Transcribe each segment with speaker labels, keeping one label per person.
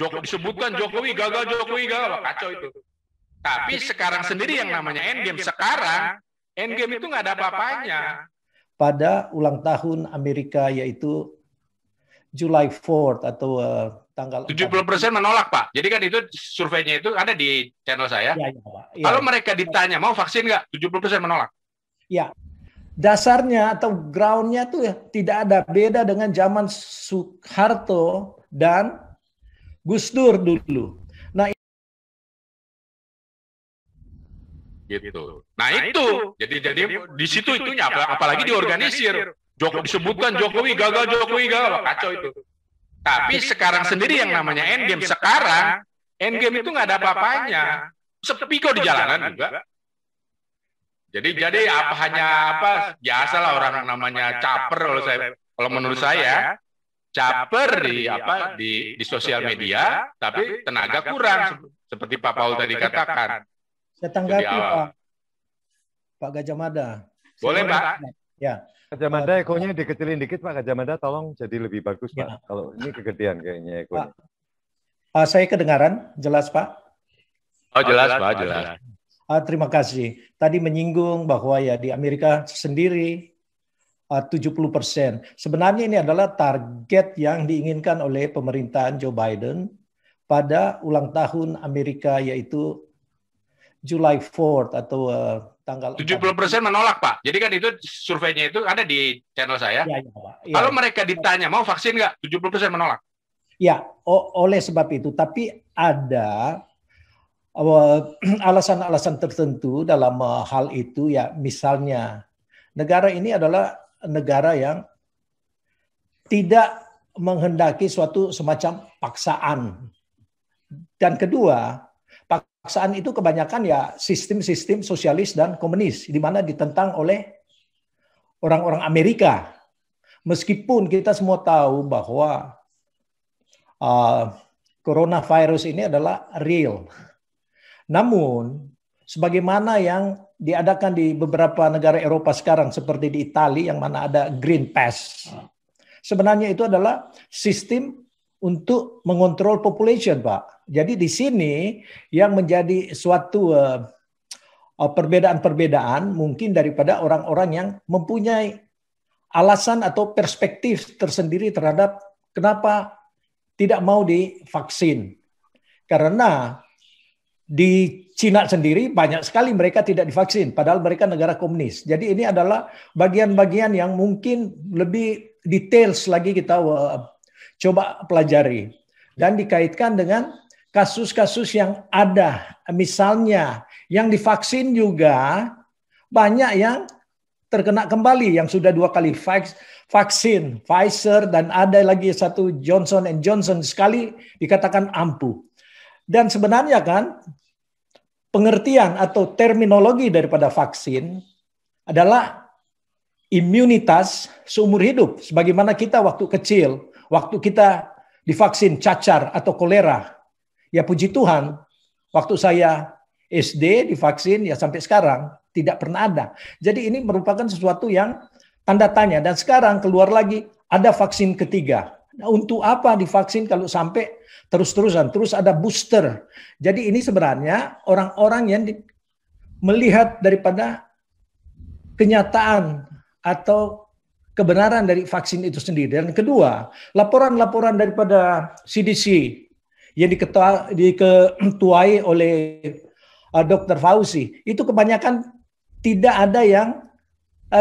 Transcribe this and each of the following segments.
Speaker 1: Disebutkan Jokowi gagal, kacau itu. Tapi sekarang sendiri yang namanya endgame. Sekarang endgame itu nggak ada apa-apanya.
Speaker 2: Pada ulang tahun Amerika yaitu July 4th atau tanggal
Speaker 1: 70% menolak, Pak. Jadi kan itu surveinya itu ada di channel saya.
Speaker 2: Ya, Pak.
Speaker 1: Kalau mereka ditanya mau vaksin nggak, 70% menolak.
Speaker 2: Ya, dasarnya atau groundnya tuh ya, tidak ada beda dengan zaman Soeharto dan Gus Dur dulu.
Speaker 1: Gitu. Nah itu, jadi di situ itunya, apalagi diorganisir. Disebutkan Jokowi gagal, kacau itu. Tapi sekarang sendiri yang namanya endgame. Sekarang endgame itu nggak ada apa-apanya. Sepi kok di jalanan juga. Jadi hanya biasalah orang namanya caper kalau menurut saya caper di sosial media, tapi tenaga kurang seperti Pak Paul tadi katakan.
Speaker 2: Saya tanggapi Pak Gajah Mada.
Speaker 1: Boleh, Pak?
Speaker 2: Ya.
Speaker 3: Gajah Mada ekonya dikecilin dikit, Pak. Gajah Mada tolong jadi lebih bagus, Pak. Ya. Kalau ini kegedean kayaknya ekonya.
Speaker 2: Saya kedengaran jelas, Pak?
Speaker 1: Oh, jelas, Pak, jelas.
Speaker 2: Terima kasih. Tadi menyinggung bahwa ya di Amerika sendiri 70%. Sebenarnya ini adalah target yang diinginkan oleh pemerintahan Joe Biden pada ulang tahun Amerika yaitu July 4th atau tanggal
Speaker 1: 70% menolak, Pak. Jadi kan itu surveinya itu ada di channel saya.
Speaker 2: Ya, Pak. Ya.
Speaker 1: Kalau mereka ditanya mau vaksin nggak, 70% menolak.
Speaker 2: Ya, oleh sebab itu. Tapi ada alasan-alasan tertentu dalam hal itu ya. Misalnya negara ini adalah negara yang tidak menghendaki suatu semacam paksaan. Dan kedua, paksaan itu kebanyakan ya sistem-sistem sosialis dan komunis di mana ditentang oleh orang-orang Amerika. Meskipun kita semua tahu bahwa coronavirus ini adalah real. Namun sebagaimana yang diadakan di beberapa negara Eropa sekarang seperti di Italia yang mana ada Green Pass. Sebenarnya itu adalah sistem untuk mengontrol population, Pak. Jadi di sini yang menjadi suatu perbedaan-perbedaan mungkin daripada orang-orang yang mempunyai alasan atau perspektif tersendiri terhadap kenapa tidak mau divaksin. Karena di Cina sendiri banyak sekali mereka tidak divaksin, padahal mereka negara komunis. Jadi ini adalah bagian-bagian yang mungkin lebih details lagi kita coba pelajari. Dan dikaitkan dengan kasus-kasus yang ada. Misalnya yang divaksin juga banyak yang terkena kembali. Yang sudah 2 kali vaksin, Pfizer dan ada lagi satu Johnson & Johnson sekali dikatakan ampuh. Dan sebenarnya kan pengertian atau terminologi daripada vaksin adalah imunitas seumur hidup. Sebagaimana kita waktu kecil, waktu kita divaksin cacar atau kolera, ya puji Tuhan, waktu saya SD divaksin ya sampai sekarang tidak pernah ada. Jadi ini merupakan sesuatu yang tanda tanya. Dan sekarang keluar lagi ada vaksin ketiga. Nah, untuk apa divaksin kalau sampai terus-terusan? Terus ada booster. Jadi ini sebenarnya orang-orang yang melihat daripada kenyataan atau kebenaran dari vaksin itu sendiri. Dan kedua, laporan-laporan daripada CDC yang diketuai oleh Dr. Fauci, itu kebanyakan tidak ada yang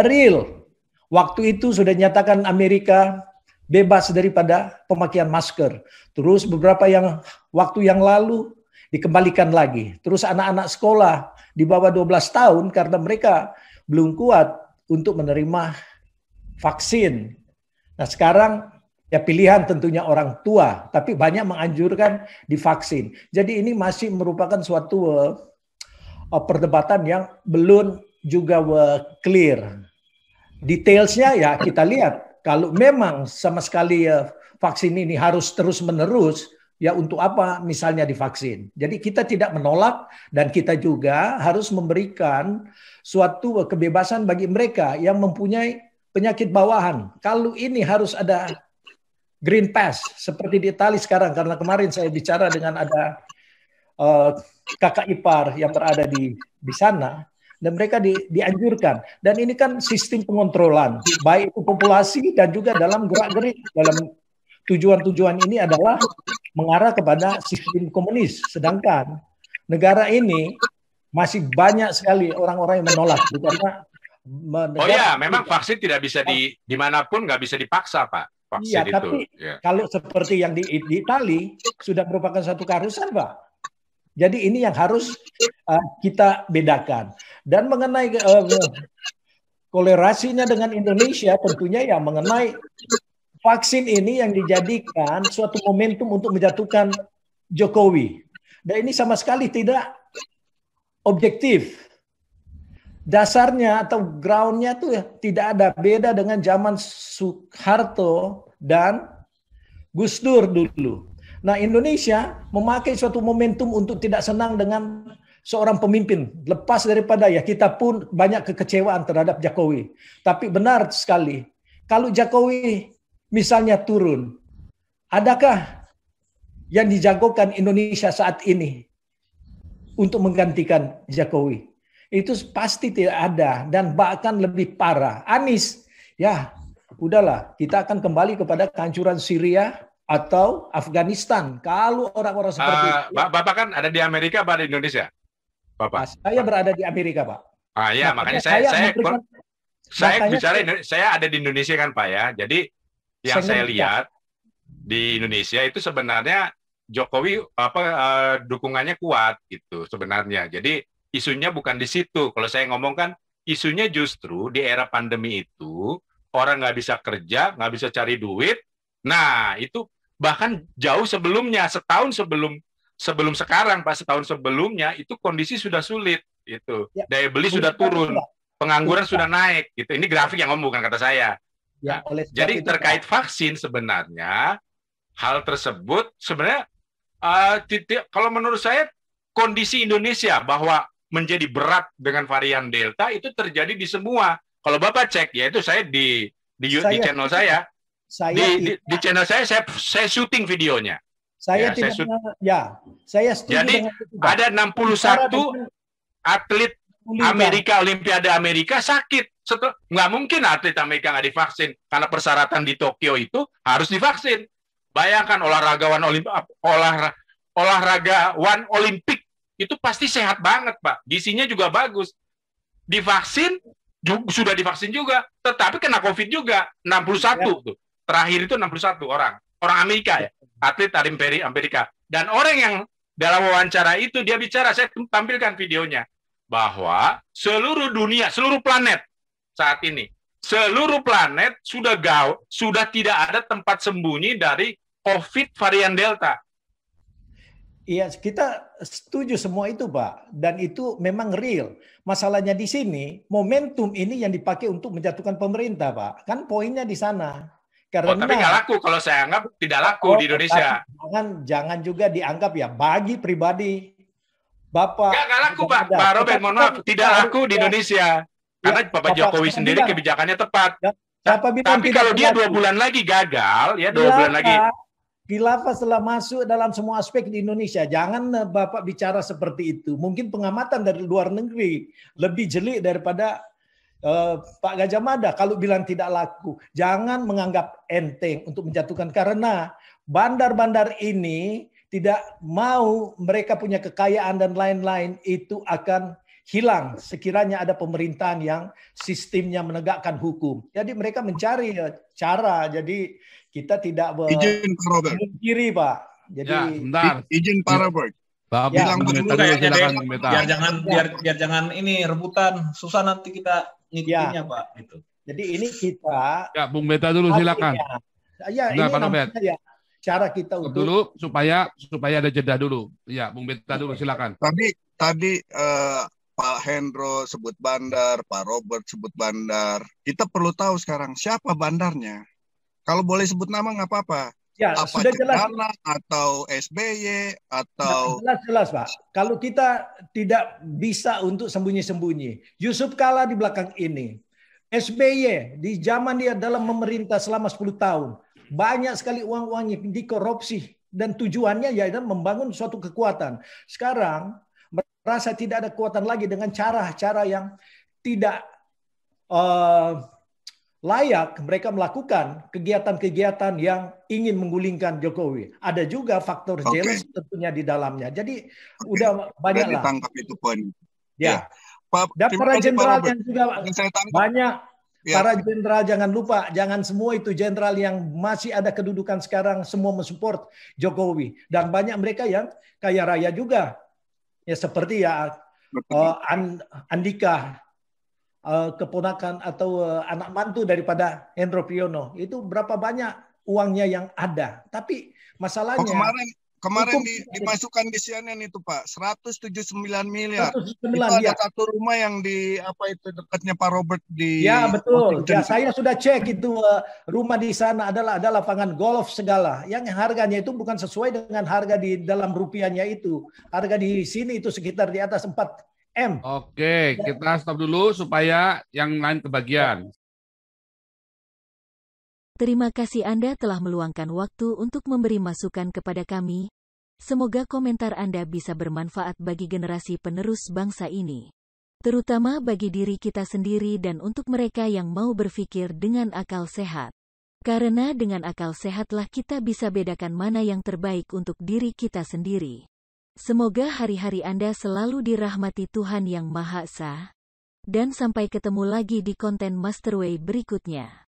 Speaker 2: real. Waktu itu sudah nyatakan Amerika bebas daripada pemakaian masker. Terus beberapa waktu yang lalu dikembalikan lagi. Terus anak-anak sekolah di bawah 12 tahun karena mereka belum kuat untuk menerima vaksin. Nah sekarang ya pilihan tentunya orang tua, tapi banyak menganjurkan divaksin. Jadi ini masih merupakan suatu perdebatan yang belum juga clear. Detailsnya ya kita lihat. Kalau memang sama sekali vaksin ini harus terus-menerus, ya untuk apa misalnya divaksin. Jadi kita tidak menolak dan kita juga harus memberikan suatu kebebasan bagi mereka yang mempunyai penyakit bawahan. Kalau ini harus ada Green Pass seperti di Italia sekarang, karena kemarin saya bicara dengan ada kakak ipar yang berada di sana, dan mereka dianjurkan. Dan ini kan sistem pengontrolan, baik itu populasi dan juga dalam gerak-gerik. Dalam tujuan-tujuan ini adalah mengarah kepada sistem komunis. Sedangkan negara ini masih banyak sekali orang-orang yang menolak. Karena
Speaker 1: oh ya, memang vaksin tidak bisa dimanapun nggak bisa dipaksa, Pak. Vaksin
Speaker 2: iya,
Speaker 1: itu.
Speaker 2: tapi kalau seperti yang di Itali sudah merupakan satu keharusan, Pak. Jadi ini yang harus kita bedakan. Dan mengenai kolerasinya dengan Indonesia, tentunya ya mengenai vaksin ini yang dijadikan suatu momentum untuk menjatuhkan Jokowi. Dan ini sama sekali tidak objektif. Dasarnya atau groundnya tuh tidak ada, beda dengan zaman Soeharto dan Gus Dur dulu. Nah, Indonesia memakai suatu momentum untuk tidak senang dengan seorang pemimpin. Lepas daripada ya kita pun banyak kekecewaan terhadap Jokowi. Tapi benar sekali, kalau Jokowi misalnya turun, adakah yang dijagokan Indonesia saat ini untuk menggantikan Jokowi? Itu pasti tidak ada, dan bahkan lebih parah. Anies, ya udahlah, kita akan kembali kepada kehancuran Syria atau Afghanistan. Kalau orang-orang seperti itu.
Speaker 1: Bapak kan ada di Amerika, apa di Indonesia? Bapak.
Speaker 2: Saya berada di Amerika, Pak.
Speaker 1: Ya, makanya saya ada di Indonesia kan, Pak ya. Jadi yang saya lihat di Indonesia itu sebenarnya Jokowi dukungannya kuat gitu sebenarnya. Jadi isunya bukan di situ. Kalau saya ngomong kan isunya justru di era pandemi itu orang nggak bisa kerja, nggak bisa cari duit. Nah itu bahkan jauh sebelumnya, setahun sebelum sekarang, Pak, setahun sebelumnya itu kondisi sudah sulit. Itu daya beli sudah turun, pengangguran sudah naik. Gitu. Ini grafik yang ngomong, bukan kata saya.
Speaker 2: Ya,
Speaker 1: jadi terkait vaksin sebenarnya hal tersebut sebenarnya kalau menurut saya kondisi Indonesia bahwa menjadi berat dengan varian Delta itu terjadi di semua. Kalau Bapak cek, ya itu saya di channel saya, di channel saya syuting videonya.
Speaker 2: Saya saya setuju.
Speaker 1: Jadi ada 61 atlet Amerika, Olimpiade Amerika sakit. Nggak mungkin atlet Amerika nggak divaksin karena persyaratan di Tokyo itu harus divaksin. Bayangkan olahragawan Olimpik itu pasti sehat banget, Pak. Gizinya juga bagus. Divaksin, sudah divaksin juga. Tetapi kena COVID juga. 61 tuh. Terakhir itu 61 orang. Orang Amerika ya. Atlet Amerika. Dan orang yang dalam wawancara itu, dia bicara, saya tampilkan videonya. Bahwa seluruh dunia, seluruh planet saat ini. Seluruh planet sudah tidak ada tempat sembunyi dari COVID varian Delta.
Speaker 2: Iya, kita setuju semua itu, Pak. Dan itu memang real. Masalahnya di sini, momentum ini yang dipakai untuk menjatuhkan pemerintah, Pak. Kan poinnya di sana. Karena,
Speaker 1: tapi nggak laku. Kalau saya anggap tidak laku di Indonesia.
Speaker 2: Jangan juga dianggap ya, bagi pribadi Bapak.
Speaker 1: Nggak laku, Pak. Pak Robert, mohon maaf. Tidak laku di Indonesia. Karena Bapak Jokowi sendiri kebijakannya tepat. Tapi kalau dia 2 bulan lagi gagal, ya 2 bulan lagi.
Speaker 2: Khilafah telah masuk dalam semua aspek di Indonesia. Jangan Bapak bicara seperti itu. Mungkin pengamatan dari luar negeri lebih jeli daripada Pak Gajah Mada kalau bilang tidak laku. Jangan menganggap enteng untuk menjatuhkan, karena bandar-bandar ini tidak mau mereka punya kekayaan dan lain-lain itu akan hilang sekiranya ada pemerintahan yang sistemnya menegakkan hukum. Jadi mereka mencari cara. Jadi kita tidak
Speaker 4: izin Pak Robert.
Speaker 2: Kiri, Pak. Jadi
Speaker 4: izin Pak Robert.
Speaker 5: Pak,
Speaker 4: bilang
Speaker 5: silakan
Speaker 6: biar jangan ini rebutan, susah nanti kita ngikutinnya, Pak. Gitu.
Speaker 2: Jadi ini kita
Speaker 5: Bung Beta dulu silakan.
Speaker 2: Ya, ini namanya cara kita untuk
Speaker 5: dulu supaya ada jeda dulu. Ya, Bung Beta dulu silakan.
Speaker 4: Tadi Pak Hendro sebut bandar, Pak Robert sebut bandar. Kita perlu tahu sekarang siapa bandarnya. Kalau boleh sebut nama nggak apa-apa.
Speaker 2: Ya,
Speaker 4: apa
Speaker 2: sudah jelas.
Speaker 4: Atau SBY atau
Speaker 2: jelas, Pak. Kalau kita tidak bisa untuk sembunyi-sembunyi. Yusuf Kala di belakang ini. SBY di zaman dia dalam memerintah selama 10 tahun. banyak sekali uang-uang yang dikorupsi dan tujuannya yaitu membangun suatu kekuatan. Sekarang merasa tidak ada kekuatan lagi dengan cara-cara yang tidak layak, mereka melakukan kegiatan-kegiatan yang ingin menggulingkan Jokowi. Ada juga faktor jealous tentunya di dalamnya. Jadi udah banyak lah.
Speaker 4: Ditangkap itu poin.
Speaker 2: Ya.
Speaker 4: Pak,
Speaker 2: Dan para jenderal yang juga banyak.
Speaker 4: Ya.
Speaker 2: Para jenderal jangan lupa, jangan semua itu jenderal yang masih ada kedudukan sekarang semua mensupport Jokowi. Dan banyak mereka yang kaya raya juga. Ya seperti ya Andika, keponakan atau anak mantu daripada Hendro Priyono, itu berapa banyak uangnya yang ada. Tapi masalahnya
Speaker 4: kemarin dimasukkan di CNN itu Pak, 179 miliar.
Speaker 2: 179,
Speaker 4: itu ada satu rumah yang di dekatnya Pak Robert di.
Speaker 2: Ya betul. Ya saya sudah cek itu rumah di sana adalah lapangan golf segala. Yang harganya itu bukan sesuai dengan harga di dalam rupiahnya itu. Harga di sini itu sekitar di atas 4 M.
Speaker 5: Oke, kita stop dulu supaya yang lain kebagian.
Speaker 7: Terima kasih Anda telah meluangkan waktu untuk memberi masukan kepada kami. Semoga komentar Anda bisa bermanfaat bagi generasi penerus bangsa ini. Terutama bagi diri kita sendiri dan untuk mereka yang mau berpikir dengan akal sehat. Karena dengan akal sehatlah kita bisa bedakan mana yang terbaik untuk diri kita sendiri. Semoga hari-hari Anda selalu dirahmati Tuhan Yang Maha Esa. Dan sampai ketemu lagi di konten Masterway berikutnya.